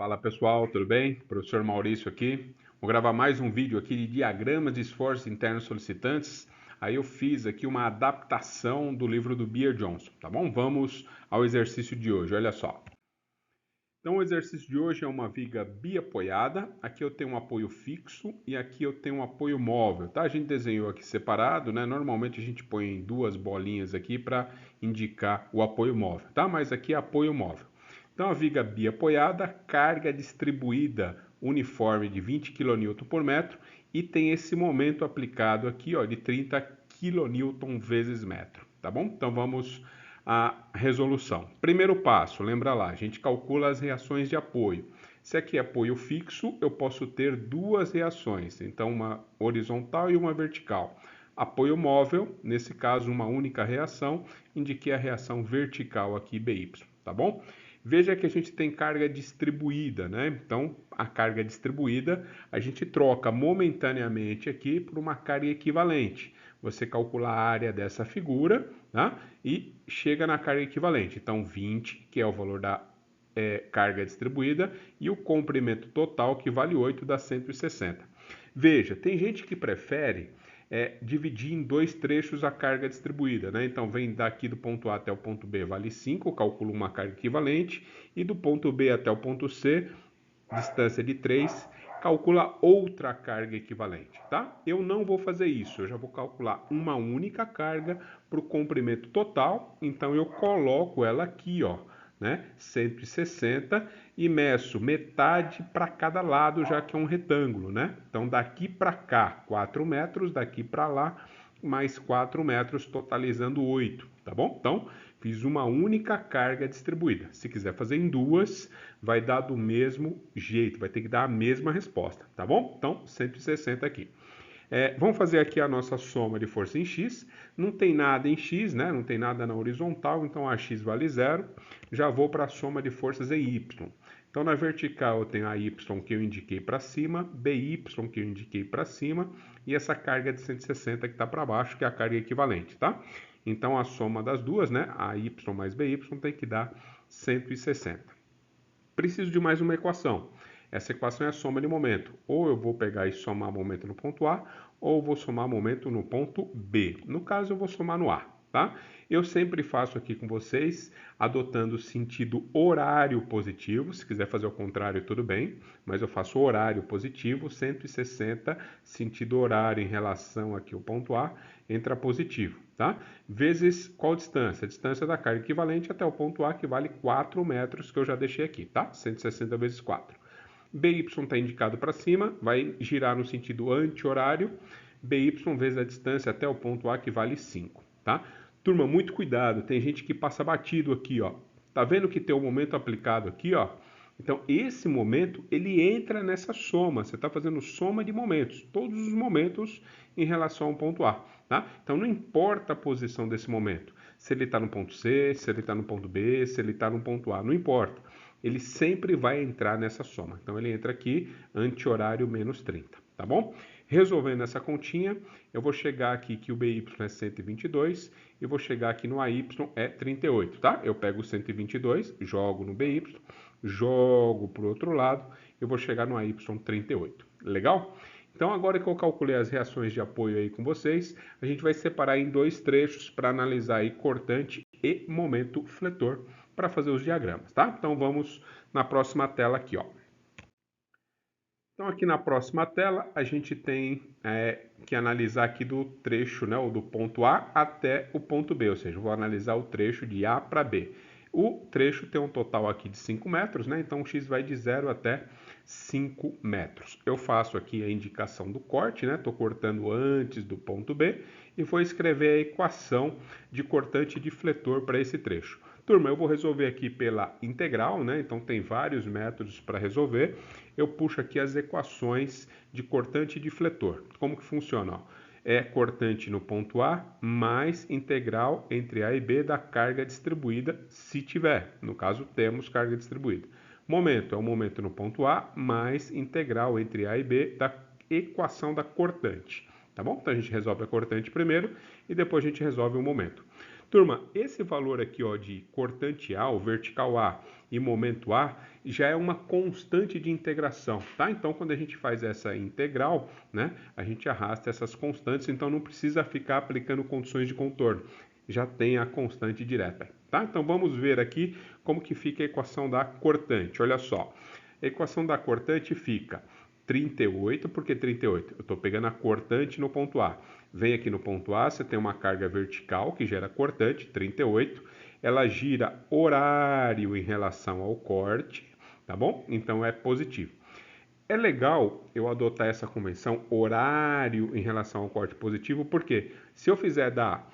Fala pessoal, tudo bem? Professor Maurício aqui. Vou gravar mais um vídeo aqui de diagramas de esforços internos solicitantes. Aí eu fiz aqui uma adaptação do livro do Beer Johnson, tá bom? Vamos ao exercício de hoje, olha só. Então o exercício de hoje é uma viga biapoiada. Aqui eu tenho um apoio fixo e aqui eu tenho um apoio móvel, tá? A gente desenhou aqui separado, né? Normalmente a gente põe duas bolinhas aqui para indicar o apoio móvel, tá? Mas aqui é apoio móvel. Então a viga biapoiada, carga distribuída uniforme de 20 kN por metro e tem esse momento aplicado aqui, ó, de 30 kN vezes metro, tá bom? Então vamos à resolução. Primeiro passo, lembra lá, a gente calcula as reações de apoio. Se aqui é apoio fixo, eu posso ter duas reações, então uma horizontal e uma vertical. Apoio móvel, nesse caso uma única reação, indiquei a reação vertical aqui, BY, tá bom? Veja que a gente tem carga distribuída, né? Então, a carga distribuída a gente troca momentaneamente aqui por uma carga equivalente. Você calcula a área dessa figura, tá? E chega na carga equivalente. Então, 20, que é o valor da carga distribuída, e o comprimento total, que vale 8, dá 160. Veja, tem gente que prefere dividir em dois trechos a carga distribuída, né? Então, vem daqui do ponto A até o ponto B vale 5, calculo uma carga equivalente, e do ponto B até o ponto C, distância de 3, calcula outra carga equivalente, tá? Eu não vou fazer isso, eu já vou calcular uma única carga para o comprimento total, então eu coloco ela aqui, ó, né? 160 e meço metade para cada lado, já que é um retângulo, né? Então daqui para cá 4 metros, daqui para lá mais 4 metros, totalizando 8, tá bom? Então fiz uma única carga distribuída. Se quiser fazer em duas, vai dar do mesmo jeito, vai ter que dar a mesma resposta, tá bom? Então 160 aqui. Vamos fazer aqui a nossa soma de força em x. Não tem nada em x, né? Não tem nada na horizontal, então a x vale 0. Já vou para a soma de forças em y. Então na vertical eu tenho a y que eu indiquei para cima, by que eu indiquei para cima, e essa carga de 160 que está para baixo, que é a carga equivalente, tá? Então a soma das duas, né? A y mais by tem que dar 160. Preciso de mais uma equação. Essa equação é a soma de momento. Ou eu vou pegar e somar momento no ponto A, ou vou somar momento no ponto B. No caso, eu vou somar no A, tá? Eu sempre faço aqui com vocês, adotando o sentido horário positivo. Se quiser fazer o contrário, tudo bem, mas eu faço horário positivo, 160, sentido horário em relação aqui ao ponto A, entra positivo, tá? Vezes qual distância? A distância da carga equivalente até o ponto A, que vale 4 metros, que eu já deixei aqui, tá? 160 vezes 4. BY está indicado para cima, vai girar no sentido anti-horário. BY vezes a distância até o ponto A, que vale 5, tá? Turma, muito cuidado, tem gente que passa batido aqui, ó. Tá vendo que tem o momento aplicado aqui, ó? Então, esse momento, ele entra nessa soma. Você está fazendo soma de momentos, todos os momentos em relação ao ponto A, tá? Então, não importa a posição desse momento. Se ele está no ponto C, se ele está no ponto B, se ele está no ponto A, não importa. Ele sempre vai entrar nessa soma. Então, ele entra aqui, anti-horário menos 30, tá bom? Resolvendo essa continha, eu vou chegar aqui que o BY é 122 e vou chegar aqui no AY é 38, tá? Eu pego o 122, jogo no BY, jogo para o outro lado e vou chegar no AY 38. Legal? Então, agora que eu calculei as reações de apoio aí com vocês, a gente vai separar em dois trechos para analisar aí cortante e momento fletor para fazer os diagramas, tá? Então, vamos na próxima tela aqui, ó. Então, aqui na próxima tela, a gente tem que analisar aqui do trecho, né, ou do ponto A até o ponto B, ou seja, eu vou analisar o trecho de A para B. O trecho tem um total aqui de 5 metros, né, então o x vai de 0 até 5 metros. Eu faço aqui a indicação do corte, né, estou cortando antes do ponto B, e vou escrever a equação de cortante e de fletor para esse trecho. Turma, eu vou resolver aqui pela integral, né? Então tem vários métodos para resolver. Eu puxo aqui as equações de cortante e de fletor. Como que funciona? Ó? É cortante no ponto A mais integral entre A e B da carga distribuída, se tiver. No caso, temos carga distribuída. Momento é o momento no ponto A mais integral entre A e B da equação da cortante. Tá bom? Então a gente resolve a cortante primeiro e depois a gente resolve o momento. Turma, esse valor aqui, ó, de cortante A, o vertical A, e momento A já é uma constante de integração, tá? Então, quando a gente faz essa integral, né, a gente arrasta essas constantes, então não precisa ficar aplicando condições de contorno, já tem a constante direta, tá? Então, vamos ver aqui como que fica a equação da cortante. Olha só, a equação da cortante fica 38, por que 38? Eu estou pegando a cortante no ponto A. Vem aqui no ponto A, você tem uma carga vertical que gera cortante, 38. Ela gira horário em relação ao corte, tá bom? Então é positivo. É legal eu adotar essa convenção horário em relação ao corte positivo, porque se eu fizer da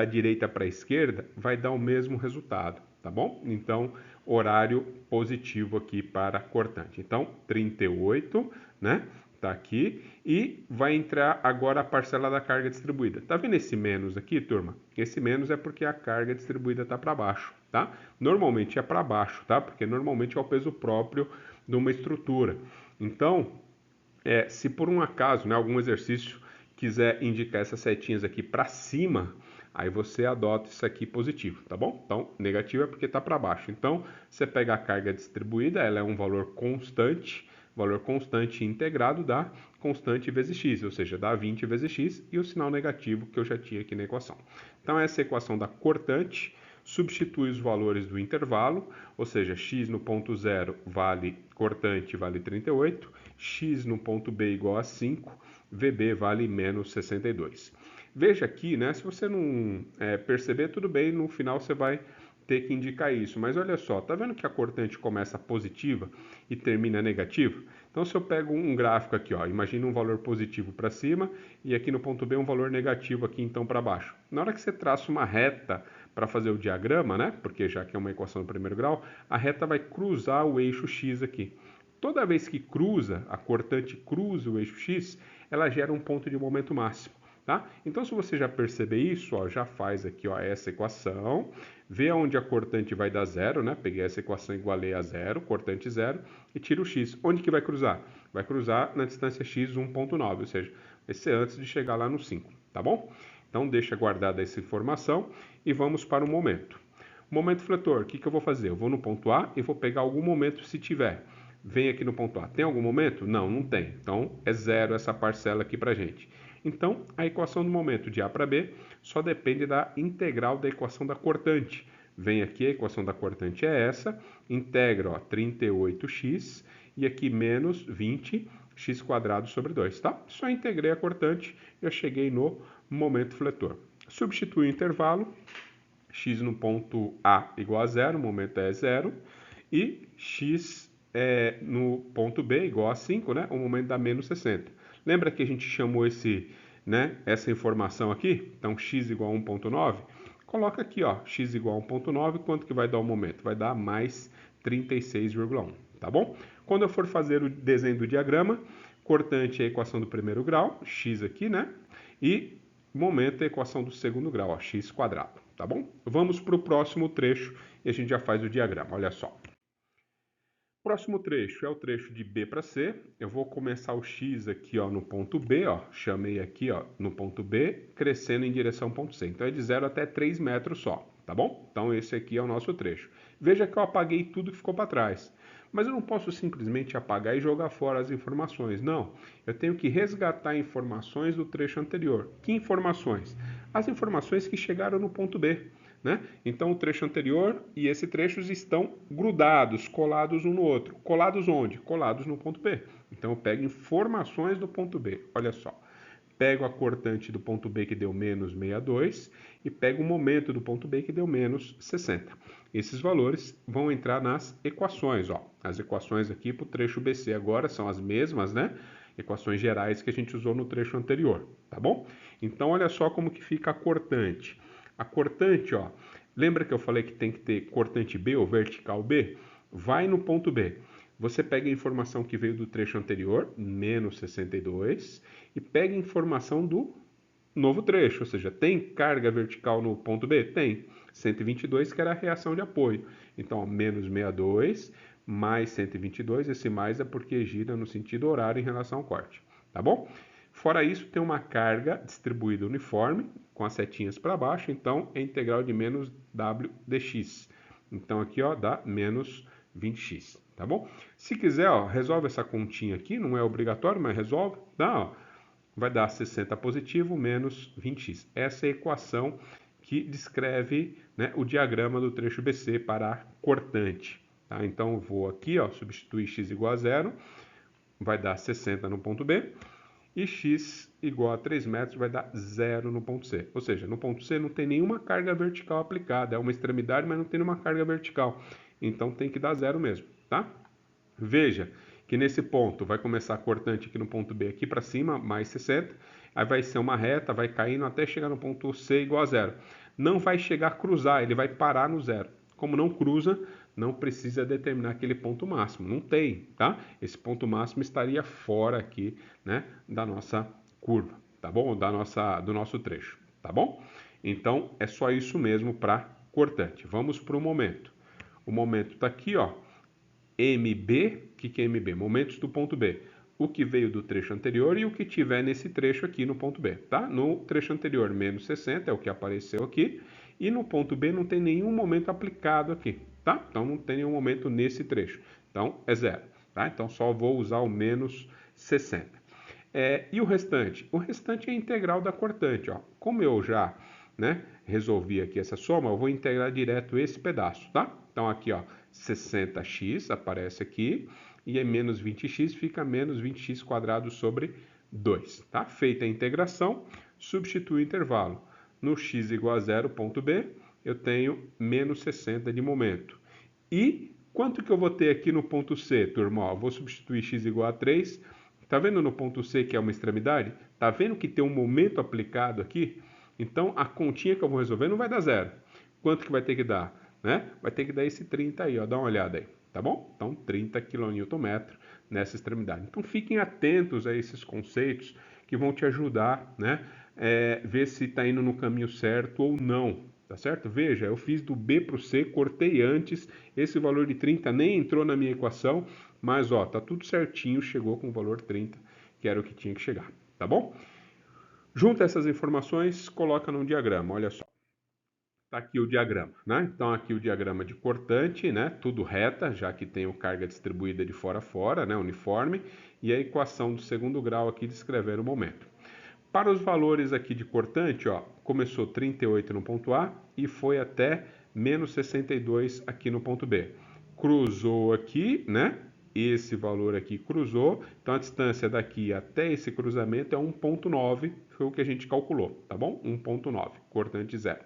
direita para a esquerda, vai dar o mesmo resultado, tá bom? Então, horário positivo aqui para cortante. Então, 38, né? Tá aqui. E vai entrar agora a parcela da carga distribuída. Tá vendo esse menos aqui, turma? Esse menos é porque a carga distribuída tá para baixo, tá? Normalmente é para baixo, tá? Porque normalmente é o peso próprio de uma estrutura. Então, se por um acaso, né, algum exercício quiser indicar essas setinhas aqui para cima, aí você adota isso aqui positivo, tá bom? Então, negativo é porque está para baixo. Então, você pega a carga distribuída, ela é um valor constante integrado dá constante vezes x, ou seja, dá 20 vezes x, e o sinal negativo que eu já tinha aqui na equação. Então, essa é a equação da cortante, substitui os valores do intervalo, ou seja, x no ponto 0 vale cortante, vale 38, x no ponto B igual a 5, VB vale menos 62. Veja aqui, né? Se você não perceber, tudo bem, no final você vai ter que indicar isso. Mas olha só, tá vendo que a cortante começa positiva e termina negativa? Então, se eu pego um gráfico aqui, ó, imagina um valor positivo para cima e aqui no ponto B um valor negativo aqui então para baixo. Na hora que você traça uma reta para fazer o diagrama, né? Porque já que é uma equação do primeiro grau, a reta vai cruzar o eixo x aqui. Toda vez que cruza, a cortante cruza o eixo x, ela gera um ponto de momento máximo. Tá? Então, se você já perceber isso, ó, já faz aqui ó, essa equação, vê onde a cortante vai dar zero, né? Peguei essa equação, igualei a zero, cortante zero, e tiro o x. Onde que vai cruzar? Vai cruzar na distância x 1.9, ou seja, vai ser antes de chegar lá no 5, tá bom? Então, deixa guardada essa informação e vamos para o momento. Momento fletor, o que eu vou fazer? Eu vou no ponto A e vou pegar algum momento se tiver. Vem aqui no ponto A. Tem algum momento? Não, não tem. Então, é zero essa parcela aqui para gente. Então, a equação do momento de A para B só depende da integral da equação da cortante. Vem aqui, a equação da cortante é essa, integra 38x e aqui menos 20x² sobre 2, tá? Só integrei a cortante e eu cheguei no momento fletor. Substitui o intervalo, x no ponto A igual a zero, o momento é zero, e x no ponto B igual a 5, né? O momento dá menos 60. Lembra que a gente chamou essa informação aqui? Então, x igual a 1.9. Coloca aqui, ó, x igual a 1.9, quanto que vai dar o momento? Vai dar mais 36,1, tá bom? Quando eu for fazer o desenho do diagrama, cortante é a equação do primeiro grau, x aqui, né? E momento é a equação do segundo grau, ó, x², tá bom? Vamos para o próximo trecho e a gente já faz o diagrama, olha só. Próximo trecho é o trecho de B para C. Eu vou começar o x aqui ó, no ponto B, ó, chamei aqui ó, no ponto B, crescendo em direção ao ponto C. Então é de 0 até 3 metros só, tá bom? Então esse aqui é o nosso trecho. Veja que eu apaguei tudo que ficou para trás. Mas eu não posso simplesmente apagar e jogar fora as informações. Não, eu tenho que resgatar informações do trecho anterior. Que informações? As informações que chegaram no ponto B. Né? Então, o trecho anterior e esse trecho estão grudados, colados um no outro. Colados onde? Colados no ponto B. Então, eu pego informações do ponto B. Olha só. Pego a cortante do ponto B que deu menos 62 e pego o momento do ponto B que deu menos 60. Esses valores vão entrar nas equações. Ó. As equações aqui para o trecho BC agora são as mesmas, né? Equações gerais que a gente usou no trecho anterior, tá bom? Então, olha só como que fica a cortante. A cortante, ó, lembra que eu falei que tem que ter cortante B ou vertical B? Vai no ponto B. Você pega a informação que veio do trecho anterior, menos 62, e pega a informação do novo trecho, ou seja, tem carga vertical no ponto B? Tem. 122, que era a reação de apoio. Então, ó, menos 62, mais 122, esse mais é porque gira no sentido horário em relação ao corte, tá bom? Fora isso, tem uma carga distribuída uniforme, com as setinhas para baixo, então é integral de menos W dx. Então aqui, ó, dá menos 20x, tá bom? Se quiser, ó, resolve essa continha aqui, não é obrigatório, mas resolve, tá? Ó, vai dar 60 positivo menos 20x. Essa é a equação que descreve, né, o diagrama do trecho BC para a cortante. Tá? Então, eu vou aqui, ó, substituir x igual a zero, vai dar 60 no ponto B, e x igual a 3 metros vai dar 0 no ponto C. Ou seja, no ponto C não tem nenhuma carga vertical aplicada, é uma extremidade, mas não tem nenhuma carga vertical. Então, tem que dar 0 mesmo, tá? Veja que nesse ponto vai começar a cortante aqui no ponto B, aqui para cima, mais 60, aí vai ser uma reta, vai caindo até chegar no ponto C igual a zero. Não vai chegar a cruzar, ele vai parar no zero. Como não cruza, não precisa determinar aquele ponto máximo, não tem, tá? Esse ponto máximo estaria fora aqui, né, da nossa curva, tá bom? Do nosso trecho, tá bom? Então, é só isso mesmo para cortante. Vamos para o momento. O momento está aqui, ó. MB, o que é MB? Momentos do ponto B. O que veio do trecho anterior e o que tiver nesse trecho aqui no ponto B, tá? No trecho anterior, menos 60 é o que apareceu aqui. E no ponto B não tem nenhum momento aplicado aqui, tá? Então não tem nenhum momento nesse trecho. Então é zero, tá? Então só vou usar o menos 60. E o restante? O restante é a integral da cortante, ó. Como eu já, né, resolvi aqui essa soma, eu vou integrar direto esse pedaço, tá? Então aqui, ó, 60x aparece aqui, e é menos 20x, fica menos 20x quadrado sobre 2, tá? Feita a integração, substituo o intervalo. No x igual a 0, ponto B, eu tenho menos 60 de momento. E quanto que eu vou ter aqui no ponto C, turma? Ó, vou substituir x igual a 3. Tá vendo no ponto C que é uma extremidade? Tá vendo que tem um momento aplicado aqui? Então, a continha que eu vou resolver não vai dar zero. Quanto que vai ter que dar? Né? Vai ter que dar esse 30 aí, ó. Dá uma olhada aí, tá bom? Então, 30 kN nessa extremidade. Então, fiquem atentos a esses conceitos que vão te ajudar, né? Ver se está indo no caminho certo ou não, tá certo? Veja, eu fiz do B para o C, cortei antes, esse valor de 30 nem entrou na minha equação, mas ó, tá tudo certinho, chegou com o valor 30, que era o que tinha que chegar, tá bom? Junta essas informações, coloca num diagrama, olha só. Tá aqui o diagrama, né? Então aqui o diagrama de cortante, né? Tudo reta, já que tem o carga distribuída de fora a fora, né? Uniforme, e a equação do segundo grau aqui descrever o momento. Para os valores aqui de cortante, ó, começou 38 no ponto A e foi até menos 62 aqui no ponto B. Cruzou aqui, né? Esse valor aqui cruzou, então a distância daqui até esse cruzamento é 1,9, foi o que a gente calculou, tá bom? 1,9, cortante zero.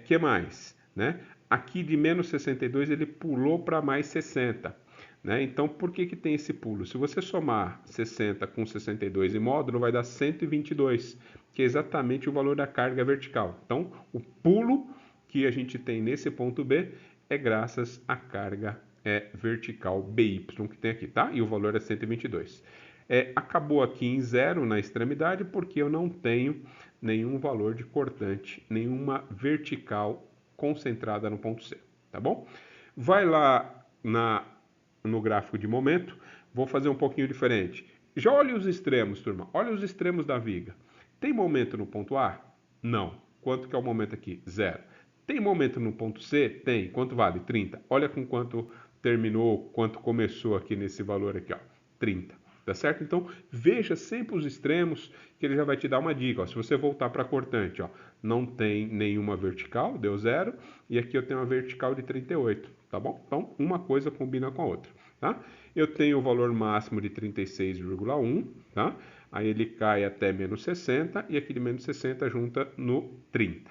Que mais? Né? Aqui de menos 62 ele pulou para mais 60. Né? Então, por que tem esse pulo? Se você somar 60 com 62 em módulo, vai dar 122, que é exatamente o valor da carga vertical. Então, o pulo que a gente tem nesse ponto B é graças à carga vertical BY que tem aqui, tá? E o valor é 122. Acabou aqui em zero na extremidade, porque eu não tenho nenhum valor de cortante, nenhuma vertical concentrada no ponto C, tá bom? Vai lá no gráfico de momento, vou fazer um pouquinho diferente. Já olha os extremos, turma, olha os extremos da viga. Tem momento no ponto A? Não. Quanto que é o momento aqui? Zero. Tem momento no ponto C? Tem. Quanto vale? 30. Olha com quanto terminou, quanto começou aqui nesse valor aqui, ó. 30. Tá certo? Então, veja sempre os extremos, que ele já vai te dar uma dica. Ó. Se você voltar para a cortante, ó, não tem nenhuma vertical, deu zero. E aqui eu tenho uma vertical de 38, tá bom? Então, uma coisa combina com a outra, tá? Eu tenho o valor máximo de 36,1, tá? Aí ele cai até menos 60 e aqui de menos 60 junta no 30.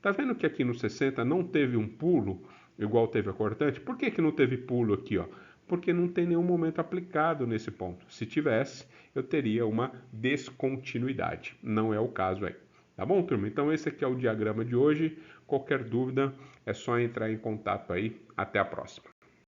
Tá vendo que aqui no 60 não teve um pulo, igual teve a cortante? Por que não teve pulo aqui, ó? Porque não tem nenhum momento aplicado nesse ponto. Se tivesse, eu teria uma descontinuidade. Não é o caso aí. Tá bom, turma? Então esse aqui é o diagrama de hoje. Qualquer dúvida é só entrar em contato aí. Até a próxima.